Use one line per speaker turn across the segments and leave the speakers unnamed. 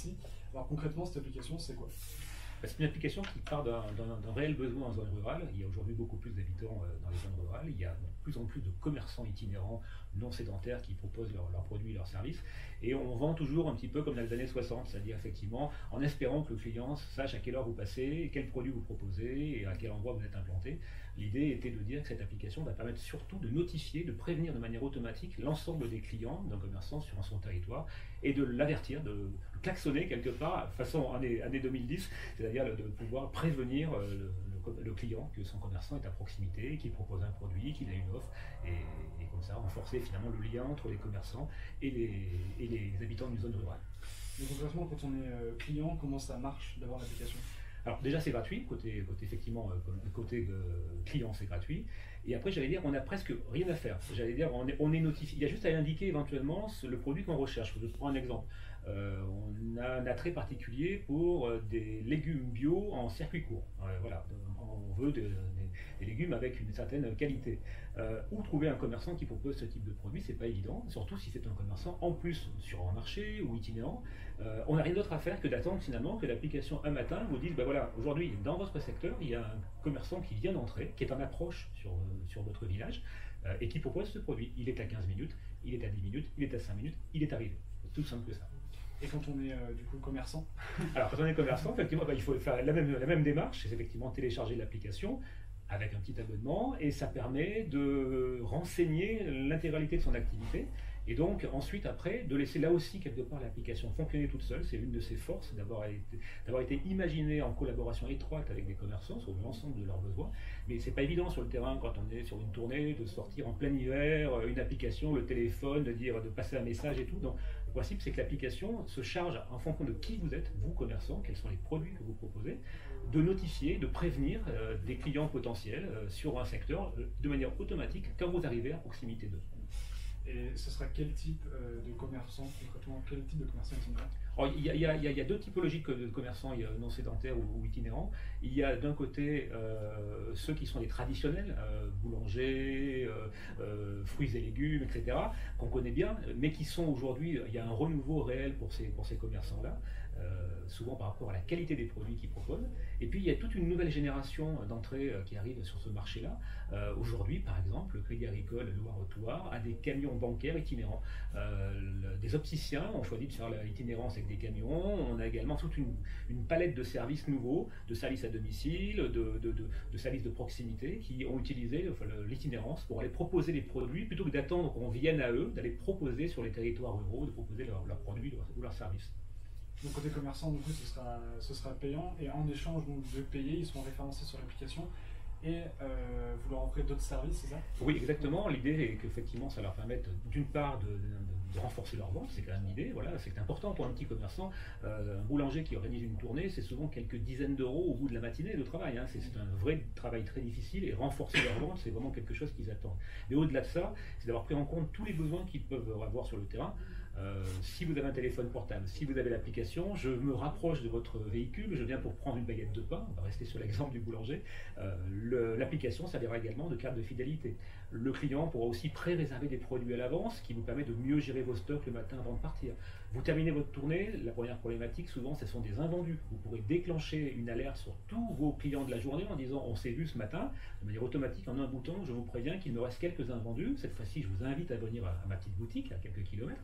ici. Alors concrètement, cette application, c'est quoi?
C'est une application qui part d'un réel besoin en zone rurale. Il y a aujourd'hui beaucoup plus d'habitants dans les zones rurales. Il y a de plus en plus de commerçants itinérants non sédentaires qui proposent leurs produits et leurs services. Et on vend toujours un petit peu comme dans les années 60, c'est-à-dire effectivement en espérant que le client sache à quelle heure vous passez, quel produit vous proposez et à quel endroit vous êtes implanté. L'idée était de dire que cette application va permettre surtout de notifier, de prévenir de manière automatique l'ensemble des clients d'un commerçant sur son territoire et de l'avertir, de klaxonner quelque part, façon année 2010, c'est-à-dire de pouvoir prévenir le client que son commerçant est à proximité, qu'il propose un produit, qu'il a une offre, et comme ça renforcer finalement le lien entre les commerçants et les habitants d'une zone rurale.
Donc concrètement, quand on est client, comment ça marche d'avoir l'application?
Alors déjà c'est gratuit, effectivement côté client c'est gratuit, et après j'allais dire on n'a presque rien à faire, j'allais dire on est notifié, il y a juste à indiquer éventuellement le produit qu'on recherche. Je prends un exemple, on a un attrait particulier pour des légumes bio en circuit court, voilà, on veut des légumes avec une certaine qualité. Où trouver un commerçant qui propose ce type de produit, c'est pas évident, surtout si c'est un commerçant en plus sur un marché ou itinérant. On n'a rien d'autre à faire que d'attendre finalement que l'application un matin vous dise, ben voilà, aujourd'hui dans votre secteur, il y a un commerçant qui vient d'entrer, qui est en approche sur votre village, et qui propose ce produit. Il est à 15 minutes, il est à 10 minutes, il est à 5 minutes, il est arrivé. C'est tout simple que ça.
Et quand on est du coup commerçant?
Alors quand on est commerçant, effectivement, il faut faire la même démarche, c'est effectivement télécharger l'application avec un petit abonnement, et ça permet de renseigner l'intégralité de son activité, et donc ensuite après de laisser là aussi quelque part l'application fonctionner toute seule. C'est une de ses forces d'avoir été imaginée en collaboration étroite avec des commerçants sur l'ensemble de leurs besoins, mais c'est pas évident sur le terrain quand on est sur une tournée de sortir en plein hiver une application, le téléphone, de passer un message et tout. Donc le principe c'est que l'application se charge en fonction de qui vous êtes, vous commerçant, quels sont les produits que vous proposez, de notifier, de prévenir des clients potentiels sur un secteur de manière automatique quand vous arrivez à proximité d'eux.
Et ce sera quel type de commerçant, concrètement, quel type de commerçant itinérant?
Alors, il y a deux typologies de commerçants non sédentaires ou itinérants. Il y a d'un côté ceux qui sont les traditionnels, boulangers, fruits et légumes, etc., qu'on connaît bien, mais qui sont aujourd'hui, il y a un renouveau réel pour ces commerçants-là, souvent par rapport à la qualité des produits qu'ils proposent. Et puis il y a toute une nouvelle génération d'entrées qui arrive sur ce marché-là. Aujourd'hui, par exemple, le Crédit Agricole Loire-Haute-Loire a des camions bancaires itinérants. Des opticiens ont choisi de faire l'itinérance avec des camions. On a également toute une palette de services nouveaux, de services à domicile, de services de proximité qui ont utilisé l'itinérance pour aller proposer des produits plutôt que d'attendre qu'on vienne à eux, d'aller proposer sur les territoires ruraux, de proposer leurs produits ou leurs services.
Donc côté commerçant, du coup, ce sera payant, et en échange donc, de payer, ils seront référencés sur l'application, et vous leur offrez d'autres services, c'est ça?
Oui, exactement. L'idée est qu'effectivement, ça leur permette d'une part de renforcer leur vente, c'est quand même l'idée, voilà, c'est important pour un petit commerçant. Un boulanger qui organise une tournée, c'est souvent quelques dizaines d'euros au bout de la matinée de travail, hein. C'est un vrai travail très difficile, et renforcer leur vente, c'est vraiment quelque chose qu'ils attendent. Mais au-delà de ça, c'est d'avoir pris en compte tous les besoins qu'ils peuvent avoir sur le terrain. Si vous avez un téléphone portable, si vous avez l'application, je me rapproche de votre véhicule, je viens pour prendre une baguette de pain, on va rester sur l'exemple du boulanger, l'application servira également de carte de fidélité. Le client pourra aussi pré-réserver des produits à l'avance, ce qui vous permet de mieux gérer vos stocks le matin avant de partir. Vous terminez votre tournée, la première problématique souvent ce sont des invendus. Vous pourrez déclencher une alerte sur tous vos clients de la journée en disant on s'est vu ce matin, de manière automatique en un bouton, je vous préviens qu'il me reste quelques invendus, cette fois-ci je vous invite à venir à ma petite boutique à quelques kilomètres,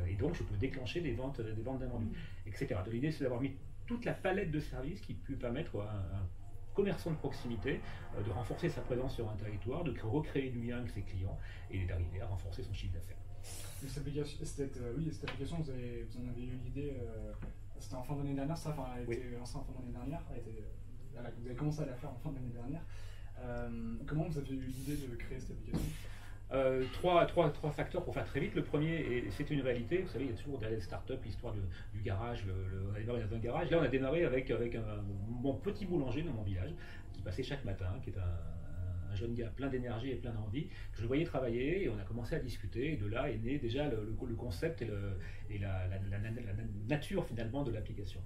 et donc je peux déclencher des ventes d'invendus, etc. Donc, l'idée c'est d'avoir mis toute la palette de services qui peut permettre à un commerçant de proximité de renforcer sa présence sur un territoire, de recréer du lien avec ses clients et d'arriver à renforcer son chiffre d'affaires.
Cette application, vous en avez eu l'idée, c'était en fin d'année dernière, ça, enfin, elle a été lancée en fin d'année dernière, vous avez commencé à la faire en fin d'année dernière. Comment vous avez eu l'idée de créer cette application?
Trois facteurs pour faire très vite. Le premier, et c'est une réalité, vous savez, il y a toujours derrière les startups l'histoire du garage, on a démarré dans un garage. Là, on a démarré avec mon petit boulanger dans mon village, qui passait chaque matin, qui est un jeune gars plein d'énergie et plein d'envie, que je le voyais travailler, et on a commencé à discuter, et de là est né déjà le concept et la nature finalement de l'application.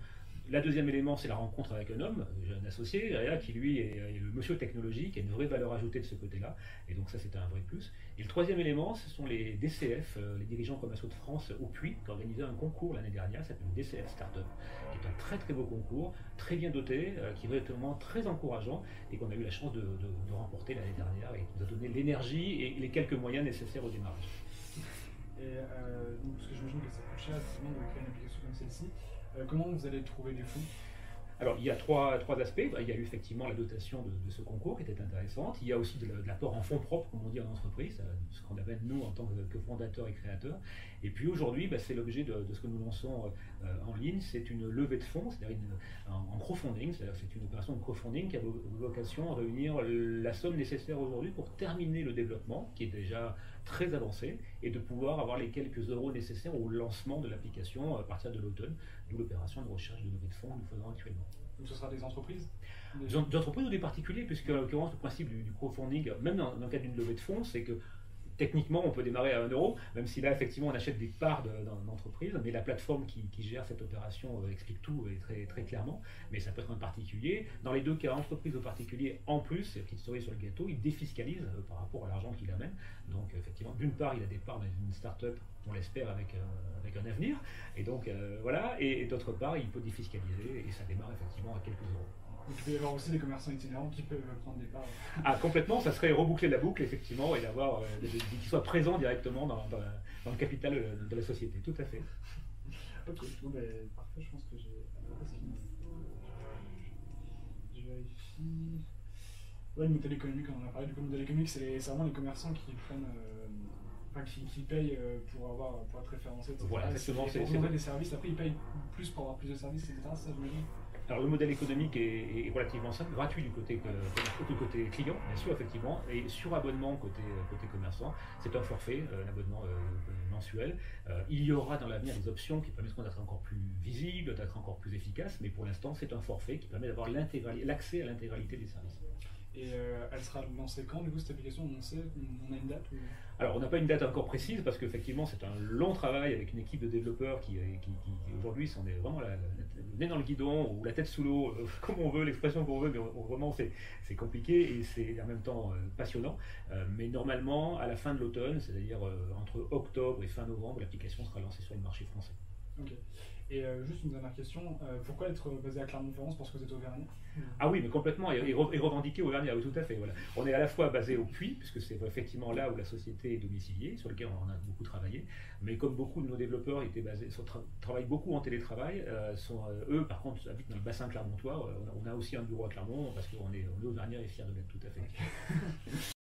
La deuxième élément, c'est la rencontre avec un homme, un associé, Réa, qui lui est le monsieur technologique, qui a une vraie valeur ajoutée de ce côté-là. Et donc ça, c'était un vrai plus. Et le troisième élément, ce sont les DCF, les dirigeants commerciaux de France au Puy, qui ont organisé un concours l'année dernière, ça s'appelle DCF Startup, qui est un très très beau concours, très bien doté, qui est vraiment très encourageant et qu'on a eu la chance de remporter l'année dernière et qui nous a donné l'énergie et les quelques moyens nécessaires au démarrage.
Et donc, parce que j'imagine que ça coûte cher effectivement de créer une application comme celle-ci. Comment vous allez trouver des fonds?
Alors, il y a trois aspects. Il y a eu effectivement la dotation de ce concours qui était intéressante. Il y a aussi de l'apport en fonds propres, comme on dit en entreprise, ce qu'on appelle nous en tant que fondateurs et créateurs. Et puis aujourd'hui, c'est l'objet de ce que nous lançons en ligne. C'est une levée de fonds, c'est-à-dire en crowdfunding. C'est-à-dire c'est une opération de crowdfunding qui a vocation à réunir la somme nécessaire aujourd'hui pour terminer le développement, qui est déjà très avancé, et de pouvoir avoir les quelques euros nécessaires au lancement de l'application à partir de l'automne, d'où l'opération de recherche de levée de fonds que nous faisons actuellement.
Donc ce sera des entreprises?
Des entreprises ou des particuliers, puisque en l'occurrence le principe du crowdfunding, même dans le cadre d'une levée de fonds, c'est que techniquement on peut démarrer à 1 euro, même si là effectivement on achète des parts d'entreprise, mais la plateforme qui gère cette opération explique tout et très, très clairement, mais ça peut être un particulier. Dans les deux cas, entreprise ou particulier, en plus, c'est la petite cerise sur le gâteau, il défiscalise par rapport à l'argent qu'il amène. Donc effectivement, d'une part il a des parts dans une start-up, on l'espère avec un avenir, et donc voilà, et d'autre part il peut défiscaliser et ça démarre effectivement à quelques euros.
Donc, il peut y avoir aussi des commerçants itinérants qui peuvent prendre des parts.
Ah, complètement, ça serait reboucler la boucle, effectivement, et d'avoir qu'ils soient présents directement dans le capital de la société, tout à fait.
Ok, bon, parfait, je pense que j'ai. Je vérifie. Ouais, le modèle économique, on en a parlé. Du coup, le modèle économique, c'est vraiment les commerçants qui prennent. Qui payent pour être référencés, etc.
Voilà, exactement.
C'est des services, après ils payent plus pour avoir plus de services, etc. Ça, j'imagine.
Alors le modèle économique est relativement simple, gratuit du côté client, bien sûr, effectivement, et sur abonnement côté commerçant, c'est un forfait, un abonnement mensuel. Il y aura dans l'avenir des options qui permettront d'être encore plus visibles, d'être encore plus efficaces, mais pour l'instant c'est un forfait qui permet d'avoir l'accès à l'intégralité des services.
Et elle sera lancée quand, du coup, cette application? On a une date ou...
Alors, on n'a pas une date encore précise parce qu'effectivement, c'est un long travail avec une équipe de développeurs qui aujourd'hui, sont vraiment le nez dans le guidon ou la tête sous l'eau, comme on veut, l'expression qu'on veut, mais vraiment, c'est compliqué et c'est en même temps passionnant. Mais normalement, à la fin de l'automne, c'est-à-dire entre octobre et fin novembre, l'application sera lancée sur le marché français.
Ok. Et juste une dernière question, pourquoi être basé à Clermont-Ferrand? Parce que vous êtes auvergnat?
Ah oui, mais complètement, et revendiqué auvergnat, oui, tout à fait. Voilà. On est à la fois basé au Puy, puisque c'est effectivement là où la société est domiciliée, sur lequel on a beaucoup travaillé, mais comme beaucoup de nos développeurs travaillent beaucoup en télétravail, eux par contre habitent dans le bassin clermontois. On a aussi un bureau à Clermont, parce qu'on est auvergnat et fiers de l'être, tout à fait.